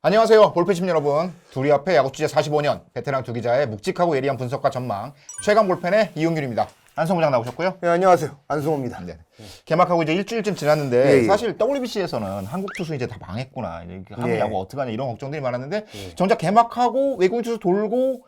안녕하세요. 볼펜심 여러분. 둘이 앞에 야구 취재 45년 베테랑 두 기자의 묵직하고 예리한 분석과 전망 최강 볼펜의 이용균입니다. 안성호 장 나오셨고요. 네, 안녕하세요. 안승호입니다. 네. 개막하고 이제 일주일쯤 지났는데 예. 사실 WBC에서는 한국 투수 이제 다 망했구나. 이제 한국 예. 야구 어떡하냐 이런 걱정들이 많았는데 정작 개막하고 외국인 투수 돌고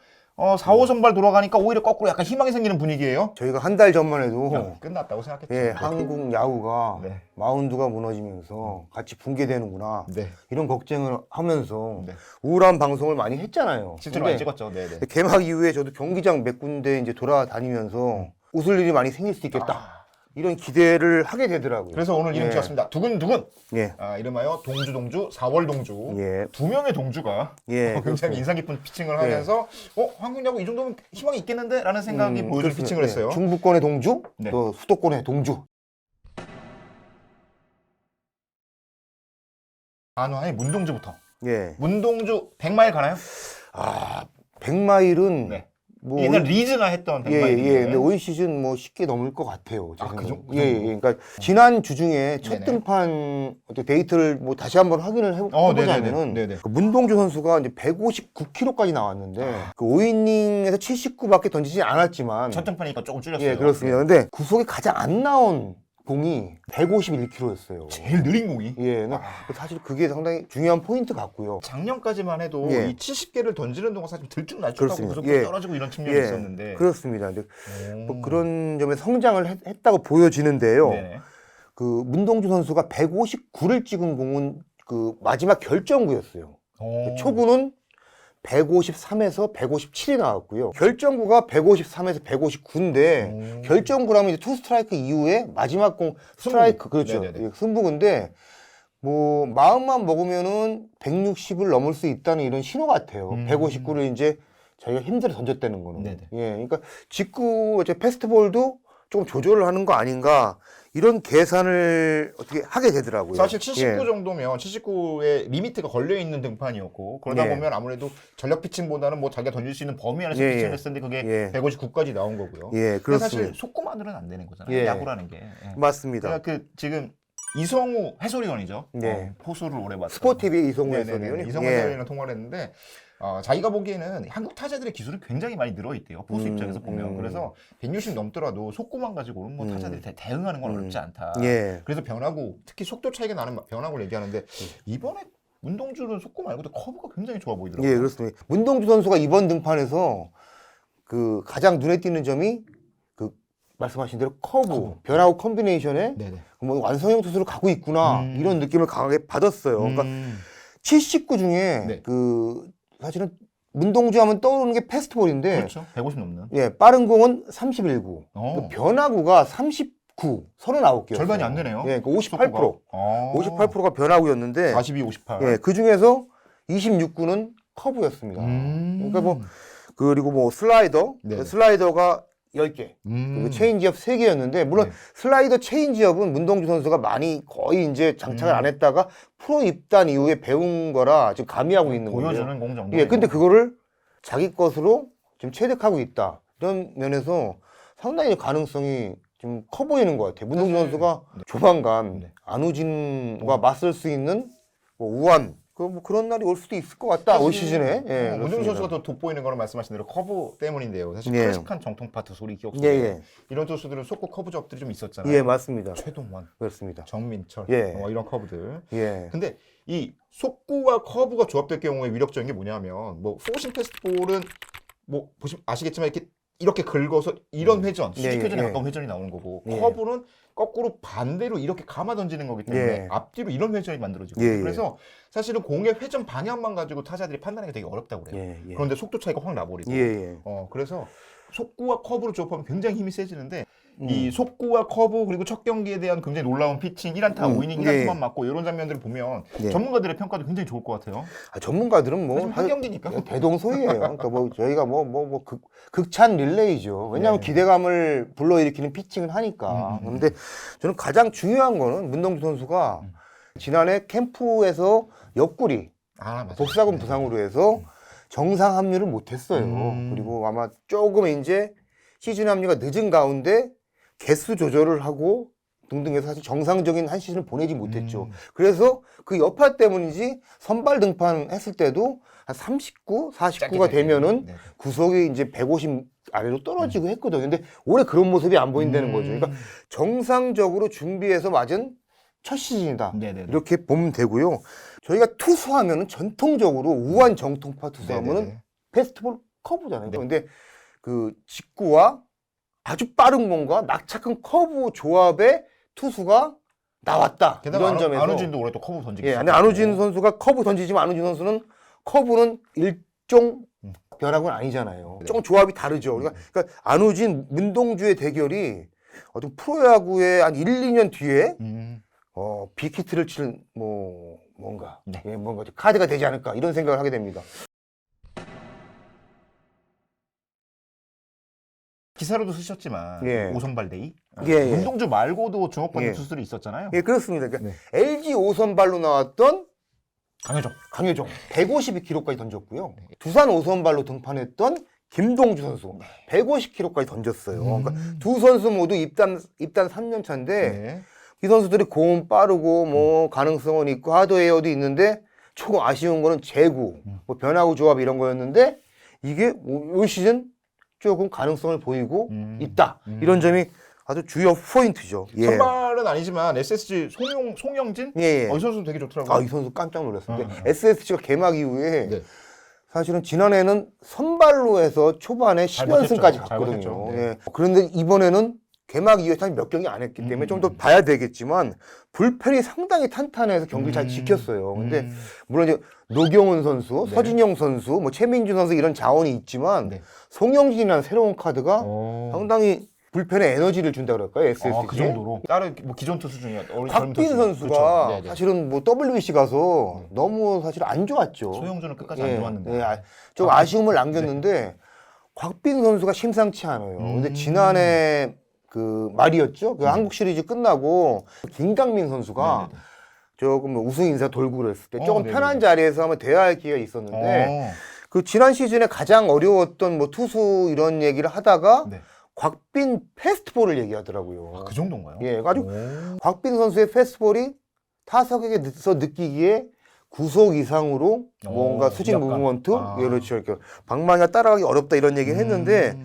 4, 5 선발 돌아가니까 오히려 거꾸로 약간 희망이 생기는 분위기예요. 저희가 한 달 전만 해도 끝났다고 생각했죠. 예, 네. 한국 야구가 네. 마운드가 무너지면서 같이 붕괴되는구나. 네. 이런 걱정을 하면서 네. 우울한 방송을 많이 했잖아요. 실제로 근데 많이 찍었죠. 네네. 개막 이후에 저도 경기장 몇 군데 이제 돌아다니면서 웃을 일이 많이 생길 수 있겠다. 이런 기대를 하게 되더라고요. 그래서 오늘 이름 예. 지었습니다. 두근두근. 예. 이름하여 동주 4월 동주. 예. 두 명의 동주가 예, 굉장히 그렇습니다. 인상 깊은 피칭을 하면서 한국 야구 이 정도면 희망이 있겠는데? 라는 생각이 보여주는 그렇습니다. 피칭을 했어요. 예, 중부권의 동주, 네. 또 수도권의 동주. 한화의 문동주부터. 예. 문동주 100마일 가나요? 100마일은 네. 뭐 옛날 리즈가 했던 100마일. 근데 올 시즌 뭐 쉽게 넘을 것 같아요. 제 그 생각에. 정도? 그러니까 지난 주 중에 첫 네네. 등판 어떤 데이터를 뭐 다시 한번 확인을 해보자면은 네네. 그 문동주 선수가 이제 159km까지 나왔는데 그 5이닝에서 79밖에 던지지 않았지만 첫 등판이니까 조금 줄였어요. 예, 그렇습니다. 근데 구속이 가장 안 나온 공이 151km였어요. 제일 느린 공이. 예, 사실 그게 상당히 중요한 포인트 같고요. 작년까지만 해도 예. 이 70개를 던지는 동안 사실 들쭉날쭉하고 그렇습니다. 구속도 예. 떨어지고 이런 측면이 있었는데. 그렇습니다. 근데 뭐 그런 점에 성장을 했다고 보여지는데요. 네네. 그 문동주 선수가 159를 찍은 공은 그 마지막 결정구였어요. 초구는 153에서 157이 나왔고요. 결정구가 153에서 159인데 결정구라면 이제 투 스트라이크 이후에 마지막 공 스트라이크 그렇죠. 네네네. 예, 승부근데 뭐 마음만 먹으면은 160을 넘을 수 있다는 이런 신호 같아요. 159를 이제 자기가 힘들어 던졌다는 거는. 네네. 예, 그러니까 직구 이제 패스트볼도 조금 조절을 하는 거 아닌가 이런 계산을 어떻게 하게 되더라고요. 사실 79 예. 정도면 79의 리미트가 걸려있는 등판이었고 그러다 예. 보면 아무래도 전력 피칭보다는 뭐 자기가 던질 수 있는 범위 안에서 예, 피칭을 예. 했었는데 그게 예. 159까지 나온 거고요. 예, 근데 그렇습니다. 사실 속구만으로는 안 되는 거잖아요. 예. 야구라는 게. 예. 맞습니다. 제가 지금 이성우 해설위원이죠. 네. 포수를 오래 봤던. 스포티비 이성우 네네네. 해설위원이 이성우 예. 해설위원이랑 통화를 했는데 자기가 보기에는 한국 타자들의 기술이 굉장히 많이 늘어있대요. 포수 입장에서 보면. 그래서 160 넘더라도 속구만 가지고는 뭐 타자들이 대응하는 건 어렵지 않다. 예. 그래서 변화구, 특히 속도 차이가 나는 변화구를 얘기하는데 이번에 문동주는 속구 말고도 커브가 굉장히 좋아 보이더라고요. 예, 그렇습니다. 문동주 선수가 이번 등판에서 그 가장 눈에 띄는 점이 그 말씀하신 대로 커브. 변화구 콤비네이션에 네네. 뭐 완성형 투수로 가고 있구나 이런 느낌을 강하게 받았어요. 그러니까 79 중에 네. 그 사실은 문동주 하면 떠오르는 게 패스트볼인데 그렇죠. 150 넘는. 예, 빠른 공은 31구. 어. 그 변화구가 39, 39개였어요. 절반이 안 되네요. 예, 그 58%. 58%가 변화구였는데 42, 58. 예, 그 중에서 26구는 커브였습니다. 그러니까 뭐 그리고 뭐 슬라이더, 네. 그 슬라이더가 10개, 그리고 체인지업 3개였는데 물론 네. 슬라이더 체인지업은 문동주 선수가 많이 거의 이제 장착을 안 했다가 프로 입단 이후에 배운 거라 지금 가미하고 있는 거예요. 보여주는 공 정도. 예, 근데 그거를 자기 것으로 지금 체득하고 있다. 이런 면에서 상당히 가능성이 좀 커 보이는 것 같아요. 문동주 선수가 조만간 안우진과 맞설 수 있는 뭐 우한 뭐 그런 날이 올 수도 있을 것 같다. 올 시즌에. 예, 문동주 그렇습니다. 선수가 더 돋보이는 거는 말씀하신 대로 커브 때문인데요. 사실 예. 클래식한 정통 파트 소리 기억 속에 예, 예. 이런 투수들은 속구 커브 적들이 좀 있었잖아요. 예, 맞습니다. 최동원, 그렇습니다. 정민철 예. 이런 커브들. 예. 근데 이 속구와 커브가 조합될 경우에 위력적인 게 뭐냐면 뭐 포싱 패스트볼은 뭐 보시면 아시겠지만 이렇게 긁어서 이런 회전, 수직 예, 회전에 예. 가까운 회전이 나오는 거고 예. 커브는 거꾸로 반대로 이렇게 감아 던지는 거기 때문에 예. 앞뒤로 이런 회전이 만들어지거든요. 예, 예. 그래서 사실은 공의 회전 방향만 가지고 타자들이 판단하기 되게 어렵다고 그래요. 예, 예. 그런데 속도 차이가 확 나버리고. 예, 예. 그래서 속구와 커브를 조합하면 굉장히 힘이 세지는데 이 속구와 커브 그리고 첫 경기에 대한 굉장히 놀라운 피칭 1안타 5이닝 1안타만 예. 맞고 이런 장면들을 보면 예. 전문가들의 평가도 굉장히 좋을 것 같아요. 전문가들은 뭐 하지만 한 경기니까. 대동소이해요. 그러니까 뭐 저희가 극찬 릴레이죠. 왜냐하면 네. 기대감을 불러일으키는 피칭을 하니까. 그런데 저는 가장 중요한 거는 문동주 선수가 지난해 캠프에서 옆구리 맞아요. 복사근 네. 부상으로 해서 정상 합류를 못했어요. 그리고 아마 조금 이제 시즌 합류가 늦은 가운데 개수 조절을 하고 등등 해서 사실 정상적인 한 시즌을 보내지 못했죠. 그래서 그 여파 때문인지 선발 등판했을 때도 한 39, 49가 되면은 네. 구속이 이제 150 아래로 떨어지고 했거든요. 근데 올해 그런 모습이 안 보인다는 거죠. 그러니까 정상적으로 준비해서 맞은 첫 시즌이다. 네네네. 이렇게 보면 되고요. 저희가 투수하면은 전통적으로 우한 정통파 투수하면은 네네네. 페스티벌 커브잖아요. 네. 근데 그 직구와 아주 빠른 공과 낙차큰 커브 조합의 투수가 나왔다. 게다가 이런 점에서 안우진도 올해 또 커브 던지기 예, 근데 시작했고. 안우진 선수가 커브 던지지만 안우진 선수는 커브는 일종 벼락은 아니잖아요. 네. 조금 조합이 다르죠. 그러니까 안우진 문동주의 대결이 어떤 프로야구의 한 1, 2년 뒤에 빅히트를 칠 뭔가 네. 예, 뭔가 카드가 되지 않을까 이런 생각을 하게 됩니다. 기사로도 쓰셨지만 예. 오선발데이 예. 문동주 말고도 주목받는 예. 투수들이 있었잖아요. 예, 그렇습니다. 그러니까 네. LG 5선발로 나왔던 강효정. 강효정 152km까지 던졌고요. 두산 5선발로 등판했던 김동주 선수 150km까지 던졌어요. 그러니까 두 선수 모두 입단 3년 차인데 네. 이 선수들이 공은 빠르고 뭐 가능성은 있고 하드웨어도 있는데 조금 아쉬운 거는 제구, 뭐 변화구 조합 이런 거였는데 이게 올 시즌 조금 가능성을 보이고 있다. 이런 점이 아주 주요 포인트죠. 예. 선발은 아니지만 SSG 송영진? 예. 이 선수 되게 좋더라고요. 아, 이 선수 깜짝 놀랐습니다. SSG가 개막 이후에 네. 사실은 지난해는 선발로 해서 초반에 잘 10연승까지 버텼죠. 잘 갔거든요. 버텼죠. 네. 예. 그런데 이번에는 개막 이후에 사실 몇 경기 안 했기 때문에 좀 더 봐야 되겠지만 불펜이 상당히 탄탄해서 경기 잘 지켰어요. 근데 물론 이제 노경은 선수, 네. 서진영 선수, 뭐 최민준 선수 이런 자원이 있지만 네. 송영진이라는 새로운 카드가 상당히 불펜에 에너지를 준다 그럴까요? SSG. 그 정도로 다른 뭐 기존 투수 중에 곽빈 선수가 그렇죠. 사실은 뭐 WBC 가서 너무 사실 안 좋았죠. 소영준은 끝까지 예, 안 좋았는데. 예, 좀 아쉬움을 남겼는데 곽빈 선수가 심상치 않아요. 근데 지난해 그 말이었죠. 그 한국 시리즈 끝나고 김강민 선수가 네네네. 조금 뭐 우승 인사 돌고 그랬을 때 조금 네네네. 편한 자리에서 한번 대화할 기회가 있었는데 그 지난 시즌에 가장 어려웠던 뭐 투수 이런 얘기를 하다가 네. 곽빈 패스트볼을 얘기하더라고요. 그 정도인가요? 예, 아주 곽빈 선수의 패스트볼이 타석에서 느끼기에 구속 이상으로 뭔가 수직 약간. 무브먼트, 아. 예, 그렇죠. 이렇게 방망이가 따라가기 어렵다 이런 얘기를 했는데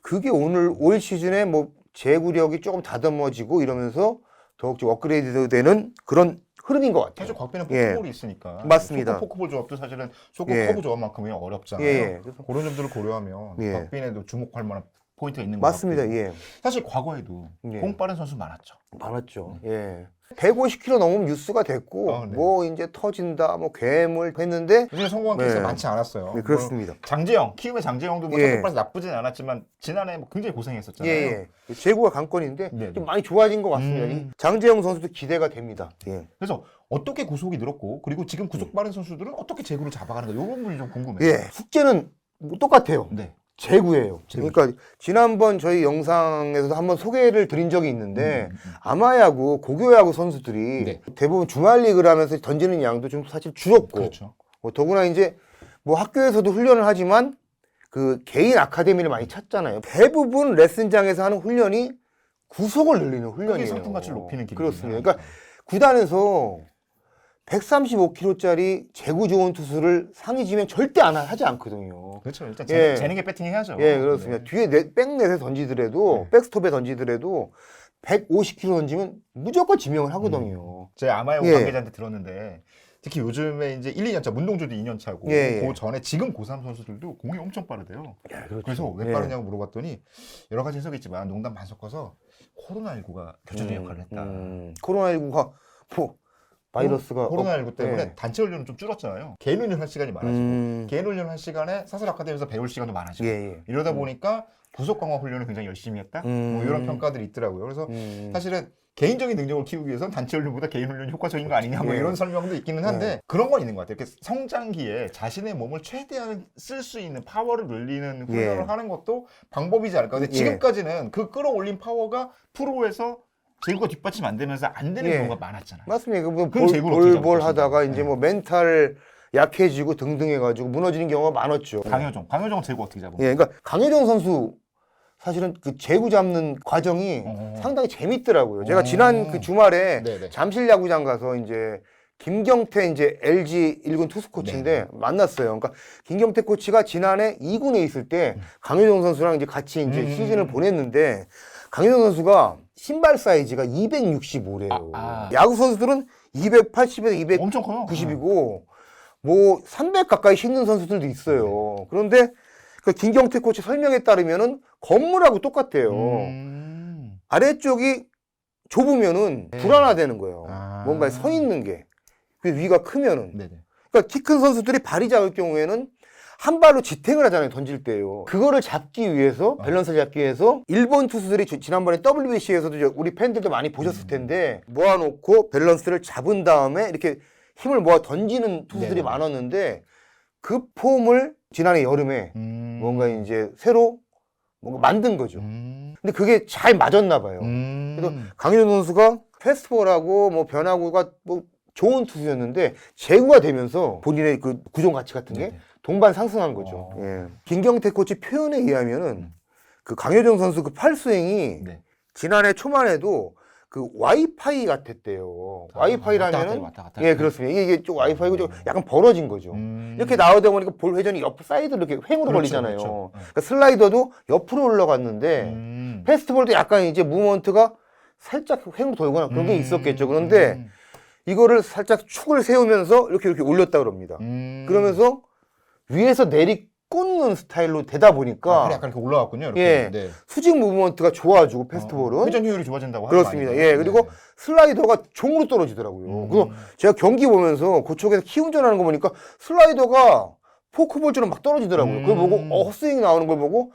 그게 올 시즌에 뭐 제구력이 조금 다듬어지고 이러면서 더욱 좀 업그레이드 되는 그런 흐름인 것 같아요. 사실 곽빈은 예. 포크볼이 있으니까. 맞습니다. 소코 포크볼 조합도 사실은 소코 예. 커브 조합만큼은 어렵잖아요. 예. 그래서 그런 점들을 고려하면 예. 곽빈에도 주목할 만한 포인트가 있는 것 맞습니다. 같고. 예. 사실 과거에도 예. 공 빠른 선수 많았죠. 많았죠. 예. 150km 넘으면 뉴스가 됐고 네. 뭐 이제 터진다, 뭐 괴물 했는데 요즘에 성공한 네. 케이스가 많지 않았어요. 네, 그렇습니다. 뭐 장재영, 키움의 장재영도 뭐 예. 성격 빠서 나쁘진 않았지만 지난해 뭐 굉장히 고생했었잖아요. 예, 예. 제구가 관건인데 네, 좀 네. 많이 좋아진 것 같습니다. 이 장재영 선수도 기대가 됩니다. 예. 그래서 어떻게 구속이 늘었고 그리고 지금 구속 빠른 선수들은 어떻게 제구를 잡아가는가 이런 부분이 좀 궁금해요. 예. 숙제는 뭐 똑같아요. 네. 제구예요. 그러니까 지난번 저희 영상에서도 한번 소개를 드린 적이 있는데 아마야구, 고교야구 선수들이 네. 대부분 주말리그를 하면서 던지는 양도 좀 사실 줄었고 그렇죠. 더구나 이제 뭐 학교에서도 훈련을 하지만 그 개인 아카데미를 많이 찾잖아요. 대부분 레슨장에서 하는 훈련이 구속을 늘리는 훈련이에요. 상품 가치를 높이는 기능이 그렇습니다. 그러니까 구단에서 135kg짜리 제구 좋은 투수를 상위지면 절대 하지 않거든요. 그렇죠. 일단 예. 재능에 배팅해야죠. 예, 그렇습니다. 네. 뒤에 백넷에 던지더라도, 네. 백스톱에 던지더라도 150kg 던지면 무조건 지명을 하거든요. 제 아마야구 예. 관계자한테 들었는데 특히 요즘에 이제 1, 2년차 문동주도 2년차고 예, 예. 그 전에 지금 고3 선수들도 공이 엄청 빠르대요. 그렇죠. 그래서 왜 예. 빠르냐고 물어봤더니 여러 가지 해석이 있지만 농담 반 섞어서 코로나19가 결정적인 역할을 했다. 코로나19가 뭐 바이러스가 코로나19 때문에 예. 단체 훈련은 좀 줄었잖아요. 개인 훈련 할 시간이 많아지고 음. 개인 훈련 할 시간에 사설 아카데미에서 배울 시간도 많아지고 예, 예. 이러다 보니까 구속 강화 훈련을 굉장히 열심히 했다. 뭐 이런 평가들이 있더라고요. 그래서 사실은 개인적인 능력을 키우기 위해서는 단체 훈련보다 개인 훈련이 효과적인 거 아니냐 뭐 예. 이런 설명도 있기는 한데 예. 그런 건 있는 것 같아요. 이렇게 성장기에 자신의 몸을 최대한 쓸 수 있는 파워를 늘리는 훈련을 예. 하는 것도 방법이지 않을까. 근데 예. 지금까지는 그 끌어올린 파워가 프로에서 제구가 뒷받침 안 되면서 안 되는 예. 경우가 많았잖아요. 맞습니다. 뭐 그럼 제구를 어떻게 볼볼 잡을 하다가 것인가. 이제 뭐 멘탈 약해지고 등등 해가지고 무너지는 경우가 많았죠. 강효정은 제구 어떻게 잡아? 예, 그러니까 강효정 선수 사실은 그 제구 잡는 과정이 상당히 재밌더라고요. 제가 어. 지난 그 주말에 네네. 잠실 야구장 가서 이제 김경태 이제 LG 1군 투수 코치인데 만났어요. 그러니까 김경태 코치가 지난해 2군에 있을 때 강효정 선수랑 이제 같이 이제 시즌을 보냈는데 강효정 선수가 신발 사이즈가 265래요. 야구 선수들은 280에서 엄청 커요. 290이고 뭐 300 가까이 신는 선수들도 있어요. 그런데 그 김경태 코치 설명에 따르면은 건물하고 똑같대요. 아래쪽이 좁으면은 불안하다는 거예요. 뭔가에 서 있는 게. 그 위가 크면은. 네네. 그러니까 키 큰 선수들이 발이 작을 경우에는 한 발로 지탱을 하잖아요. 던질 때요. 그거를 잡기 위해서 밸런스를 잡기 위해서 일본 투수들이 지난번에 WBC에서도 우리 팬들도 많이 보셨을 텐데 모아놓고 밸런스를 잡은 다음에 이렇게 힘을 모아 던지는 투수들이 네네. 많았는데 그 폼을 지난해 여름에 뭔가 이제 새로 뭔가 만든 거죠. 근데 그게 잘 맞았나 봐요. 그래서 강효정 선수가 패스트볼하고 뭐 변화구가 뭐 좋은 투수였는데 제구가 되면서 본인의 그 구종 가치 같은 게 동반 상승한 거죠. 예. 김경태 코치 표현에 의하면은 그 강효정 선수 그 팔스윙이 지난해 초반에도 그 와이파이 같았대요. 와이파이라면은 왔다 갔다. 예 그렇습니다. 이게 좀 와이파이고 좀 약간 벌어진 거죠. 이렇게 나오다 보니까 볼 회전이 옆 사이드로 이렇게 횡으로 걸리잖아요. 그렇죠. 그러니까 슬라이더도 옆으로 올라갔는데 패스트볼도 약간 이제 무브먼트가 살짝 횡으로 돌거나 그런 게 있었겠죠. 그런데 이거를 살짝 축을 세우면서 이렇게 올렸다 그럽니다. 그러면서 위에서 내리 꽂는 스타일로 되다 보니까 약간 이렇게 올라왔군요. 이렇게. 예, 네. 수직 무브먼트가 좋아지고 패스트볼은 회전 효율이 좋아진다고 그렇습니다. 하는 예, 그리고 슬라이더가 종으로 떨어지더라고요. 그래서 제가 경기 보면서 그쪽에서 키운전하는 거 보니까 슬라이더가 포크볼처럼 막 떨어지더라고요. 그걸 보고 헛스윙 나오는 걸 보고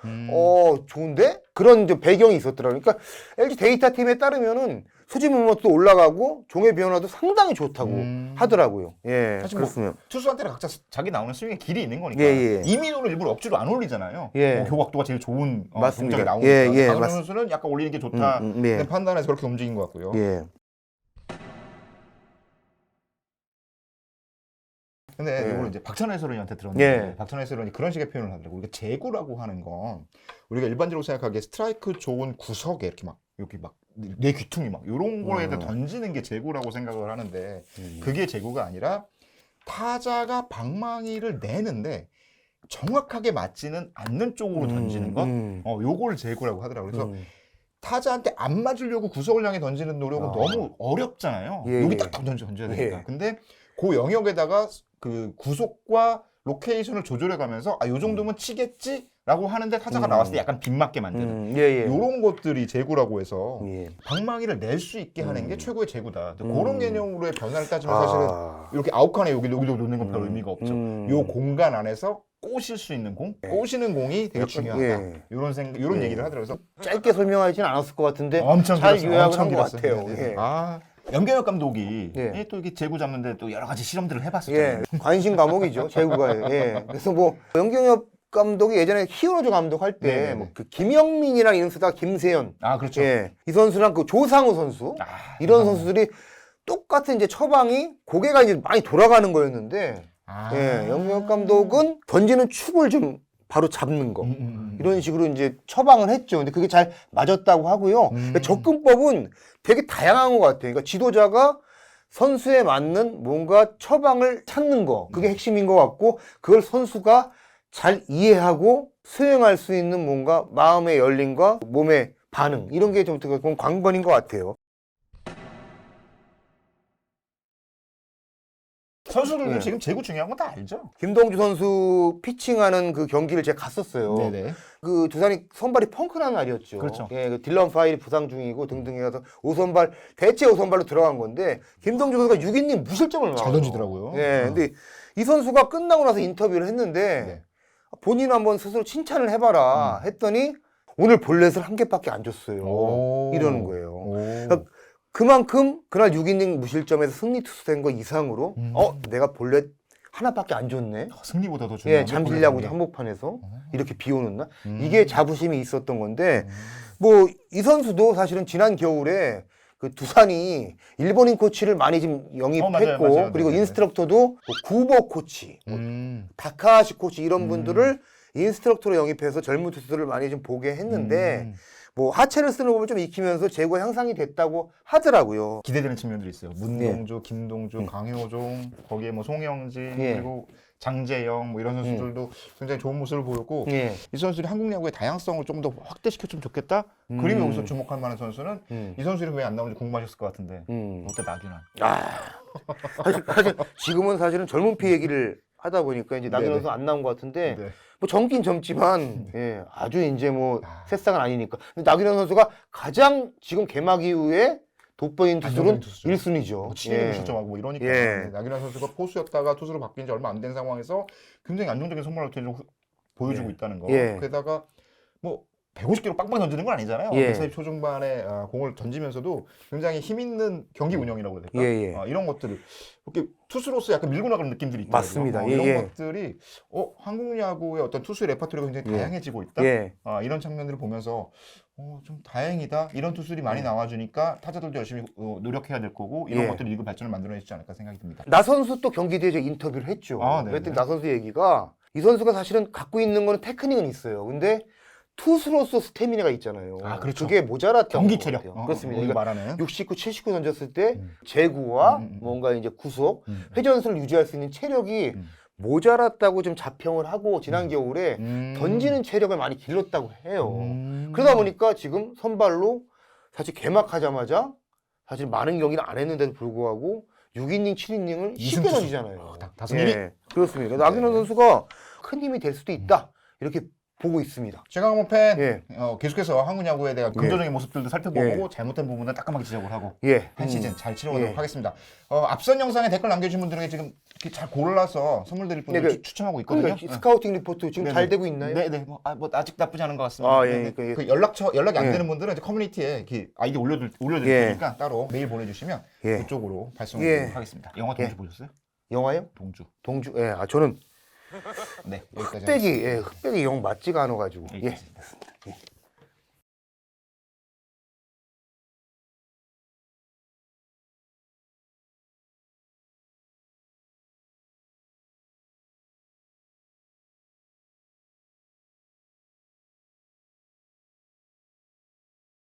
좋은데? 그런 이제 배경이 있었더라고요. 그러니까 LG 데이터 팀에 따르면은 수직 무브먼트도 올라가고 종의 변화도 상당히 좋다고 하더라고요. 예, 사실 뭐 그렇습니다. 투수한테는 각자 자기 나오는 스윙의 길이 있는 거니까 예. 이민호를 일부러 억지로 안 올리잖아요. 예. 뭐 교각도가 제일 좋은 맞습니다. 동작이 나오니까 예, 강효정 맞습니다. 선수는 약간 올리는 게 좋다 예. 판단해서 그렇게 움직인 것 같고요. 예. 근데 예. 이걸 이제 박찬호 해설위원한테 들었는데 예. 박찬호 해설위원이 그런 식의 표현을 하더라고. 우리가 제구라고 하는 건 우리가 일반적으로 생각하기에 스트라이크 좋은 구석에 이렇게 막 여기 막 내 귀퉁이 막 이런 거에다 던지는 게 제구라고 생각을 하는데 그게 제구가 아니라 타자가 방망이를 내는데 정확하게 맞지는 않는 쪽으로 던지는 것, 요걸 제구라고 하더라고요. 그래서 타자한테 안 맞으려고 구석을 향해 던지는 노력은 너무 어렵잖아요. 예, 여기 예. 딱 던져야 되니까. 예. 근데 그 영역에다가 그 구속과 로케이션을 조절해 가면서 요 정도면 치겠지라고 하는데 타자가 나왔을 때 약간 빗맞게 만드는 예. 요런 것들이 제구라고 해서 예. 방망이를 낼 수 있게 하는 게 최고의 제구다. 그런 개념으로의 변화를 따지면 사실은 이렇게 아웃칸에 여기 놓는 건 별 의미가 없죠. 요 공간 안에서 꼬실 수 있는 공, 꼬시는 공이 되게 중요하다. 이런 얘기를 하더라고요. 그래서 짧게 설명하지는 않았을 것 같은데 엄청 잘 길었어요. 요약을 엄청 한 것 길었어요. 같아요. 네네. 예. 염경엽 감독이 예. 또 이게 제구 잡는데 또 여러 가지 실험들을 해봤었잖아요. 예. 관심 과목이죠. 제구가. 예. 그래서 뭐 영경엽 감독이 예전에 히어로즈 감독 할 때 뭐 그 김영민이랑 이름 쓰다가 김세현. 그렇죠. 예. 이 선수랑 그 조상우 선수. 이런 선수들이 똑같은 이제 처방이 고개가 이제 많이 돌아가는 거였는데 예. 영경엽 감독은 던지는 축을 좀 바로 잡는 거. 이런 식으로 이제 처방을 했죠. 근데 그게 잘 맞았다고 하고요. 그러니까 접근법은 되게 다양한 것 같아요. 그러니까 지도자가 선수에 맞는 뭔가 처방을 찾는 거. 그게 핵심인 것 같고, 그걸 선수가 잘 이해하고 수행할 수 있는 뭔가 마음의 열림과 몸의 반응. 이런 게 좀 관건인 것 같아요. 선수들도 지금 제구 중요한 건 다 알죠. 김동주 선수 피칭하는 그 경기를 제가 갔었어요. 네네. 그 두산이 선발이 펑크난 날이었죠. 그렇죠. 예, 그 딜런 파일이 부상 중이고 등등해서 5선발 대체 5선발로 들어간 건데 김동주 선수가 6이닝 무실점을 잘 막아요. 던지더라고요. 예, 근데 이 선수가 끝나고 나서 인터뷰를 했는데 본인 한번 스스로 칭찬을 해봐라 했더니 오늘 볼넷을 한 개밖에 안 줬어요. 이러는 거예요. 그러니까 그만큼 그날 6이닝 무실점에서 승리 투수된 거 이상으로 내가 볼넷 하나밖에 안 줬네. 승리보다 더 중요한 예, 잠실 야구 한복판에서 이렇게 비 오는 날 이게 자부심이 있었던 건데 뭐 이 선수도 사실은 지난 겨울에 그 두산이 일본인 코치를 많이 지금 영입했고 맞아요. 그리고 네네. 인스트럭터도 뭐 구보 코치, 다카하시 코치 이런 분들을 인스트럭터로 영입해서 젊은 투수들을 많이 좀 보게 했는데 뭐 하체를 쓰는 법을 좀 익히면서 제구가 향상이 됐다고 하더라고요. 기대되는 측면들이 있어요. 문동주, 김동주, 강효종, 거기에 뭐 송영진 예. 그리고 장재영 뭐 이런 선수들도 굉장히 좋은 모습을 보였고 예. 이 선수들이 한국 야구의 다양성을 좀 더 확대시켰으면 좋겠다. 그리고 여기서 주목할 만한 선수는 이 선수들이 왜 안 나오는지 궁금하셨을 것 같은데 롯데 나균환. 사실 지금은 사실은 젊은 피 얘기를 하다 보니까 이제 나균환 네네. 선수 안 나온 것 같은데 네. 뭐 젊긴 젊지만 예, 아주 이제 뭐 새싹은 아니니까. 근데 나균환 선수가 가장 지금 개막 이후에 돋보인 투수는 안정적인 투수죠. 1순위죠. 뭐 7이닝 실점하고 뭐 이러니까 예. 나균환 선수가 포수였다가 투수로 바뀐 지 얼마 안 된 상황에서 굉장히 안정적인 선발을 보여주고 예. 있다는 거. 예. 게다가 뭐 150km 빵빵 던지는 건 아니잖아요. 예. 140 초중반에 공을 던지면서도 굉장히 힘 있는 경기 운영이라고 해야 될까? 예, 예. 이런 것들을 이렇게 투수로서 약간 밀고 나가는 느낌들이 있더라고요. 맞습니다. 예, 이런 예. 것들이 한국 야구의 어떤 투수의 레퍼토리가 굉장히 다양해지고 있다. 예. 이런 장면들을 보면서 좀 다행이다. 이런 투수들이 많이 나와주니까 타자들도 열심히 노력해야 될 거고 이런 예. 것들이 리그 발전을 만들어내지 않을까 생각이 듭니다. 나 선수 또 경기 뒤에 인터뷰를 했죠. 네네. 그랬더니 나 선수 얘기가 이 선수가 사실은 갖고 있는 거는 테크닉은 있어요. 근데 투수로서 스태미나가 있잖아요. 그렇죠. 그게 모자랐다고 경기 체력. 그렇습니다. 우리가 그러니까 말하는 69, 79 던졌을 때 제구와 뭔가 이제 구속, 회전수를 유지할 수 있는 체력이 모자랐다고 좀 자평을 하고 지난 겨울에 던지는 체력을 많이 길렀다고 해요. 그러다 보니까 지금 선발로 사실 개막하자마자 사실 많은 경기를 안 했는데도 불구하고 6이닝, 7이닝을 쉽게 투수. 던지잖아요. 5이닝. 그렇습니다. 나균환 선수가 큰 힘이 될 수도 있다. 이렇게 보고 있습니다. 최강호 팬 예. 계속해서 한국 야구에 대한 긍정적인 모습들도 살펴보고 잘못된 부분은 따끔하게 지적을 하고 예. 한 시즌 잘 치러가도록 예. 하겠습니다. 앞선 영상에 댓글 남겨주신 분들에게 지금 이렇게 잘 골라서 선물 드릴 분들 추첨하고 있거든요. 그러니까 스카우팅 리포트 지금 잘 되고 있나요? 네네. 뭐 아직 나쁘지 않은 것 같습니다. 예. 네네. 그 연락이 안 되는 분들은 이제 커뮤니티에 이렇게 아이디 올려드릴 테니까 따로 메일 보내주시면 그쪽으로 발송하도록 하겠습니다. 영화 동주 보셨어요? 영화요? 동주. 동주. 저는 네. 여기까지 흑백이 영 맞지가 않아가지고. 하겠습니다.